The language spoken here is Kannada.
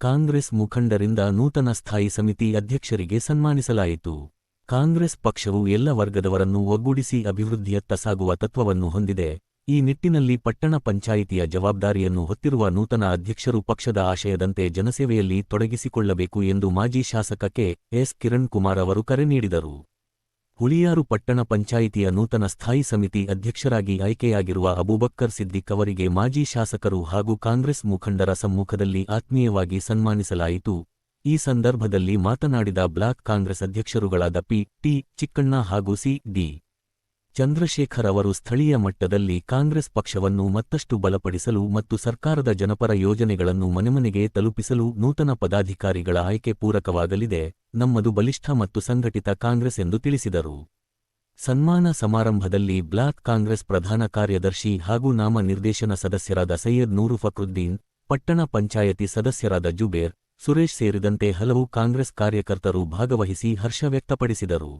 ಕಾಂಗ್ರೆಸ್ ಮುಖಂಡರಿಂದ ನೂತನ ಸ್ಥಾಯಿ ಸಮಿತಿ ಅಧ್ಯಕ್ಷರಿಗೆ ಸನ್ಮಾನಿಸಲಾಯಿತು. ಕಾಂಗ್ರೆಸ್ ಪಕ್ಷವು ಎಲ್ಲ ವರ್ಗದವರನ್ನು ಒಗ್ಗೂಡಿಸಿ ಅಭಿವೃದ್ಧಿಯತ್ತ ಸಾಗುವ ತತ್ವವನ್ನು ಹೊಂದಿದೆ. ಈ ನಿಟ್ಟಿನಲ್ಲಿ ಪಟ್ಟಣ ಪಂಚಾಯಿತಿಯ ಜವಾಬ್ದಾರಿಯನ್ನು ಹೊತ್ತಿರುವ ನೂತನ ಅಧ್ಯಕ್ಷರು ಪಕ್ಷದ ಆಶಯದಂತೆ ಜನಸೇವೆಯಲ್ಲಿ ತೊಡಗಿಸಿಕೊಳ್ಳಬೇಕು ಎಂದು ಮಾಜಿ ಶಾಸಕ ಕೆ. ಎಸ್. ಕಿರಣ್ ಕುಮಾರ್ ಅವರು ಕರೆ ನೀಡಿದರು. ಹುಳಿಯಾರು ಪಟ್ಟಣ ಪಂಚಾಯಿತಿಯ ನೂತನ ಸ್ಥಾಯಿ ಸಮಿತಿ ಅಧ್ಯಕ್ಷರಾಗಿ ಆಯ್ಕೆಯಾಗಿರುವ ಅಬೂಬಕ್ಕರ್ ಸಿದ್ದಿಕ್ ಅವರಿಗೆ ಮಾಜಿ ಶಾಸಕರು ಹಾಗೂ ಕಾಂಗ್ರೆಸ್ ಮುಖಂಡರ ಸಮ್ಮುಖದಲ್ಲಿ ಆತ್ಮೀಯವಾಗಿ ಸನ್ಮಾನಿಸಲಾಯಿತು. ಈ ಸಂದರ್ಭದಲ್ಲಿ ಮಾತನಾಡಿದ ಬ್ಲಾಕ್ ಕಾಂಗ್ರೆಸ್ ಅಧ್ಯಕ್ಷರುಗಳಾದ ಪಿ. ಟಿ. ಚಿಕ್ಕಣ್ಣ ಹಾಗೂ ಸಿ. ಡಿ. ಚಂದ್ರಶೇಖರ್ ಅವರು ಸ್ಥಳೀಯ ಮಟ್ಟದಲ್ಲಿ ಕಾಂಗ್ರೆಸ್ ಪಕ್ಷವನ್ನು ಮತ್ತಷ್ಟು ಬಲಪಡಿಸಲು ಮತ್ತು ಸರ್ಕಾರದ ಜನಪರ ಯೋಜನೆಗಳನ್ನು ಮನೆಮನೆಗೆ ತಲುಪಿಸಲು ನೂತನ ಪದಾಧಿಕಾರಿಗಳ ಆಯ್ಕೆ ಪೂರಕವಾಗಲಿದೆ. ನಮ್ಮದು ಬಲಿಷ್ಠ ಮತ್ತು ಸಂಘಟಿತ ಕಾಂಗ್ರೆಸ್ ಎಂದು ತಿಳಿಸಿದರು. ಸನ್ಮಾನ ಸಮಾರಂಭದಲ್ಲಿ ಬ್ಲಾಕ್ ಕಾಂಗ್ರೆಸ್ ಪ್ರಧಾನ ಕಾರ್ಯದರ್ಶಿ ಹಾಗೂ ನಾಮ ನಿರ್ದೇಶನ ಸದಸ್ಯರಾದ ಸೈಯದ್ ನೂರು ಫಕ್ರುದ್ದೀನ್, ಪಟ್ಟಣ ಪಂಚಾಯತಿ ಸದಸ್ಯರಾದ ಜುಬೇರ್, ಸುರೇಶ್ ಸೇರಿದಂತೆ ಹಲವು ಕಾಂಗ್ರೆಸ್ ಕಾರ್ಯಕರ್ತರು ಭಾಗವಹಿಸಿ ಹರ್ಷ ವ್ಯಕ್ತಪಡಿಸಿದರು.